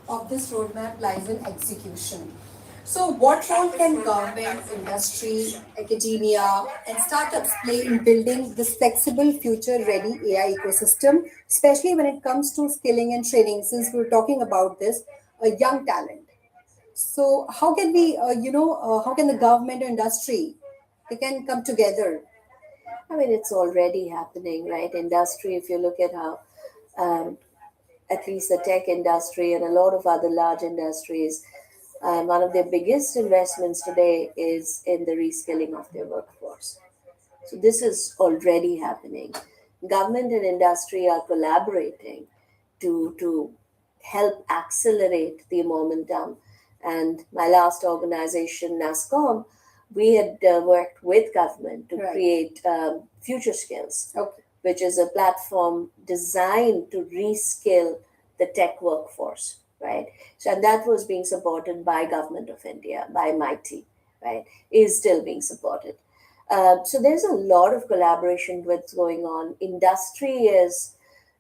of this roadmap lies in execution. So, what role can government, industry, academia, and startups play in building this flexible, future ready AI ecosystem, especially when it comes to skilling and training? Since we're talking about this, a young talent. So, how can we, how can the government or industry they can come together? I mean, it's already happening, right? Industry, if you look at how um, at least the tech industry and a lot of other large industries, one of their biggest investments today is in the reskilling of their workforce. So this is already happening. Government and industry are collaborating to help accelerate the momentum. And my last organization, NASCOM, we had worked with government to Right. create Future Skills, Okay. which is a platform designed to reskill the tech workforce, right? So, and that was being supported by Government of India, by MIT, right? Is still being supported. So there's a lot of collaboration what's going on. Industry is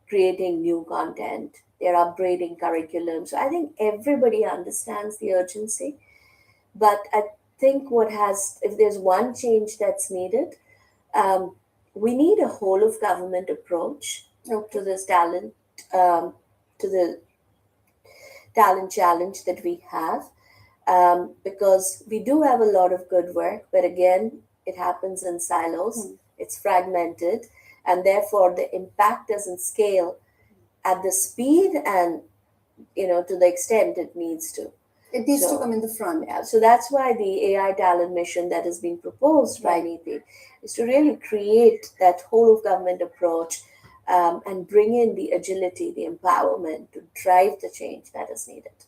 creating new content. They're upgrading curriculum. So I think everybody understands the urgency. But I think if there's one change that's needed, um, we need a whole of government approach Okay. to this um, to the talent challenge that we have, because we do have a lot of good work, but again, it happens in silos, it's fragmented, and therefore the impact doesn't scale at the speed and to the extent it needs to. It needs to So, come in the front. yeah, so that's why the AI talent mission that has been proposed by Right. NITI is to really create that whole of government approach, and bring in the agility, the empowerment to drive the change that is needed.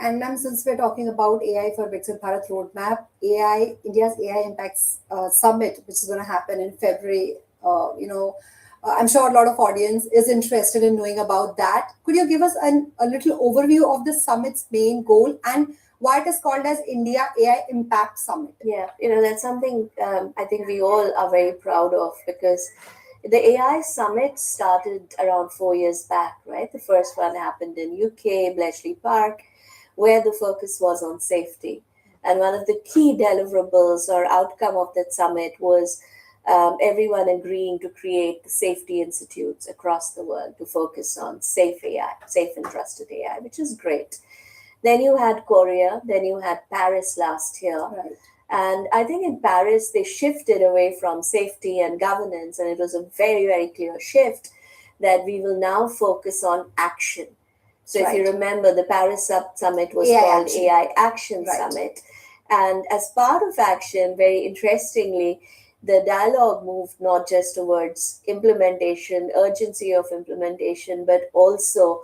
And ma'am, since we're talking about AI for Viksit Bharat Roadmap, India's AI Impacts Summit, which is going to happen in February, I'm sure a lot of audience is interested in knowing about that. Could you give us a little overview of the summit's main goal and why it is called as India AI Impact Summit? Yeah, that's something I think we all are very proud of, because the AI summit started around 4 years back, right? The first one happened in UK, Bletchley Park, where the focus was on safety. And one of the key deliverables or outcome of that summit was everyone agreeing to create the safety institutes across the world to focus on safe AI, safe and trusted AI, which is great. Then you had Korea, then you had Paris last year. Right. And I think in Paris, they shifted away from safety and governance, and it was a very, very clear shift that we will now focus on action. So if you Right. remember, the Paris Summit was AI called Action. AI Action Right. Summit. And as part of action, very interestingly, the dialogue moved not just towards implementation, urgency of implementation, but also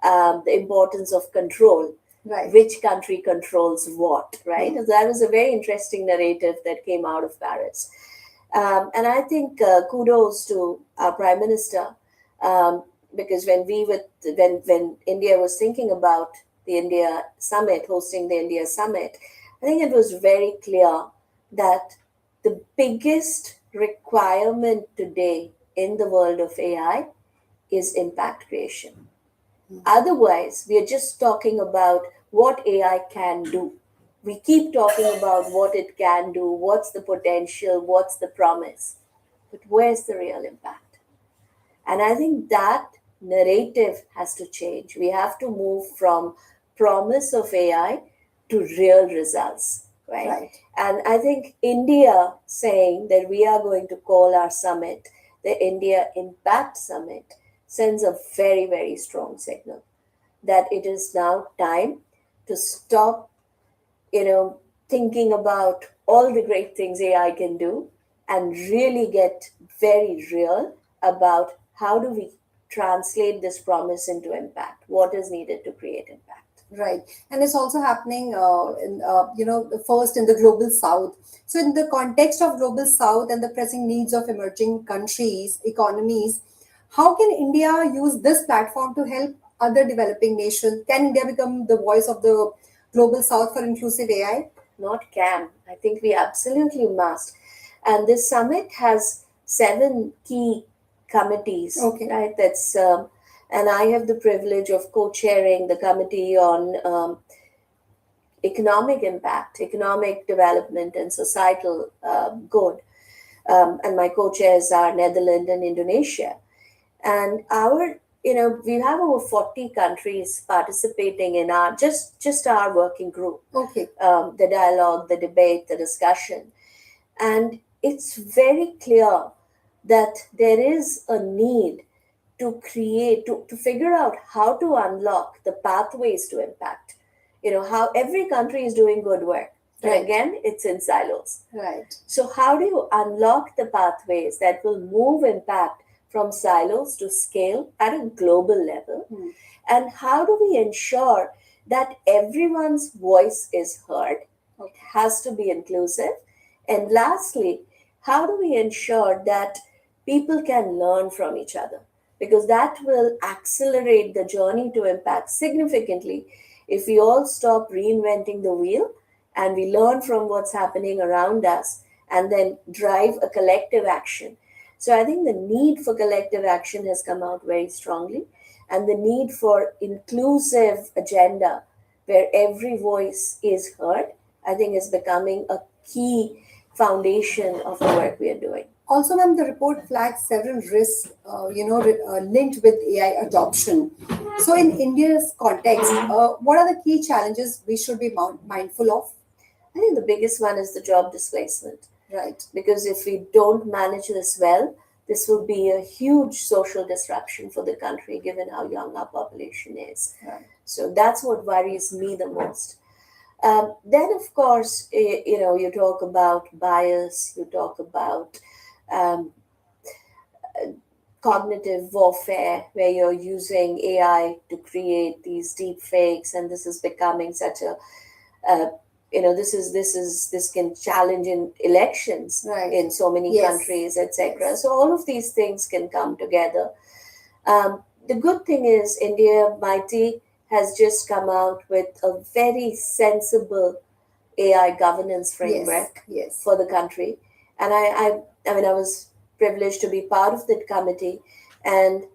the importance of control. Right. Which country controls what, right? So that was a very interesting narrative that came out of Paris. And I think kudos to our Prime Minister, because when India was thinking about the India Summit, hosting the India Summit, I think it was very clear that the biggest requirement today in the world of AI is impact creation. Otherwise, we are just talking about what AI can do. We keep talking about what it can do, what's the potential, what's the promise, but where's the real impact? And I think that narrative has to change. We have to move from promise of AI to real results, right? Right. And I think India saying that we are going to call our summit the India Impact Summit sends a very, very strong signal that it is now time to stop, thinking about all the great things AI can do and really get very real about how do we translate this promise into impact? What is needed to create impact? Right, and it's also happening first in the global south. So in the context of global south and the pressing needs of emerging countries economies, how can India use this platform to help other developing nations? Can India become the voice of the global south for inclusive AI? Not can. I think we absolutely must. And this summit has 7 key committees, Okay. right? That's And I have the privilege of co-chairing the committee on economic impact, economic development, and societal good. And my co-chairs are Netherlands and Indonesia. And we have over 40 countries participating in our just our working group. Okay. The dialogue, the debate, the discussion. And it's very clear that there is a need to figure out how to unlock the pathways to impact. How every country is doing good work. But Right. again, it's in silos. Right. So, how do you unlock the pathways that will move impact from silos to scale at a global level? Hmm. And how do we ensure that everyone's voice is heard? It has to be inclusive. And lastly, how do we ensure that people can learn from each other? Because that will accelerate the journey to impact significantly if we all stop reinventing the wheel and we learn from what's happening around us and then drive a collective action. So I think the need for collective action has come out very strongly, and the need for inclusive agenda where every voice is heard, I think is becoming a key foundation of the work we are doing. Also, ma'am, the report flags several risks, linked with AI adoption. So, in India's context, what are the key challenges we should be mindful of? I think the biggest one is the job displacement. Right. Because if we don't manage this well, this will be a huge social disruption for the country given how young our population is. Right. So that's what worries me the most. Then, of course, you talk about bias, you talk about um, cognitive warfare, where you're using AI to create these deep fakes, and this is becoming such a uh, this can challenge in elections. Right. In so many Yes. countries, etc. Yes. So all of these things can come together. The good thing is India Mighty has just come out with a very sensible AI governance framework. Yes. For the country, and I mean I was privileged to be part of that committee, and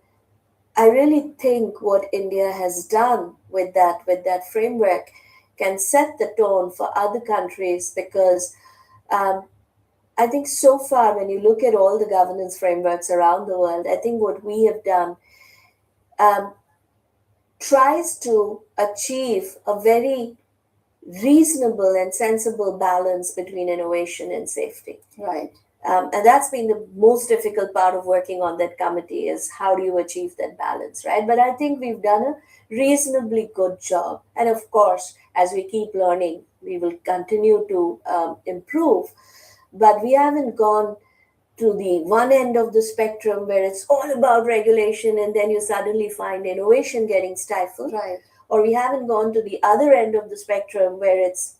I really think what India has done with that framework can set the tone for other countries, because um, I think so far when you look at all the governance frameworks around the world, I think what we have done um, tries to achieve a very reasonable and sensible balance between innovation and safety. Right. And that's been the most difficult part of working on that committee, is how do you achieve that balance, right? But I think we've done a reasonably good job. And of course, as we keep learning, we will continue to improve. But we haven't gone to the one end of the spectrum where it's all about regulation and then you suddenly find innovation getting stifled. Right. Or we haven't gone to the other end of the spectrum where it's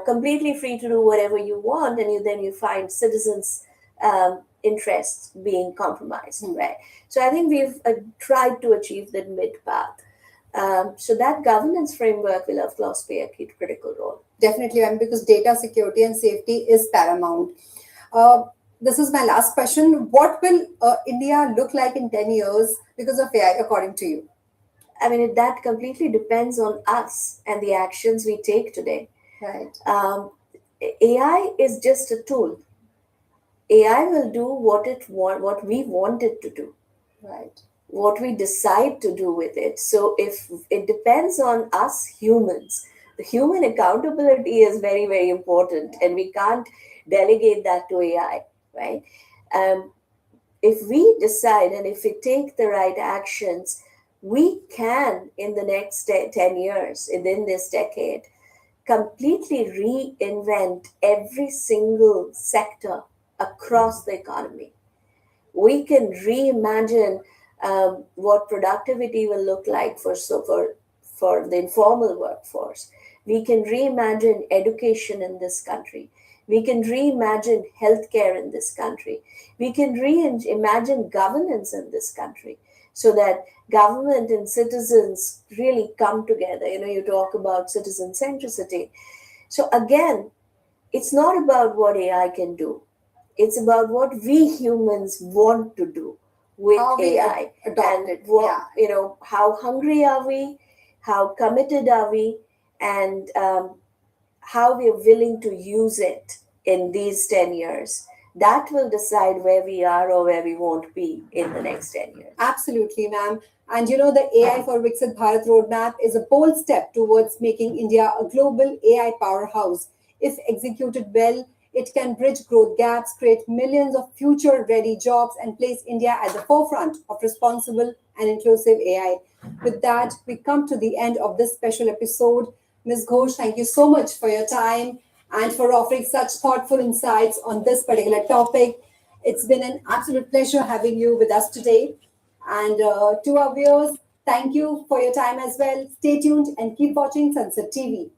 completely free to do whatever you want, and you find citizens interests being compromised. Right. So I think we've tried to achieve that mid path. So that governance framework will of course play a key critical role. Definitely, ma'am, because data security and safety is paramount. Uh, this is my last question. What will India look like in 10 years because of AI, according to you? I mean, that completely depends on us and the actions we take today. Right. AI is just a tool. AI will do what we want it to do. Right. What we decide to do with it. So if it depends on us humans, the human accountability is very, very important, and we can't delegate that to AI, right? Um, if we decide and if we take the right actions, we can, in the next 10 years, within this decade, completely reinvent every single sector across the economy. We can reimagine what productivity will look like for the informal workforce. We can reimagine education in this country. We can reimagine healthcare in this country. We can reimagine governance in this country, so that government and citizens really come together. You talk about citizen centricity. So again, it's not about what AI can do. It's about what we humans want to do. with How we AI, adopt and it. what, Yeah. how hungry are we, how committed are we, and how we are willing to use it in these 10 years. That will decide where we are or where we won't be in the next 10 years. Absolutely, ma'am. And the AI for Viksit Bharat roadmap is a bold step towards making India a global AI powerhouse. If executed well, it can bridge growth gaps, create millions of future ready jobs, and place India at the forefront of responsible and inclusive AI. With that, we come to the end of this special episode. Ms. Ghosh, thank you so much for your time and for offering such thoughtful insights on this particular topic. It's been an absolute pleasure having you with us today. And to our viewers, thank you for your time as well. Stay tuned and keep watching Sunset TV.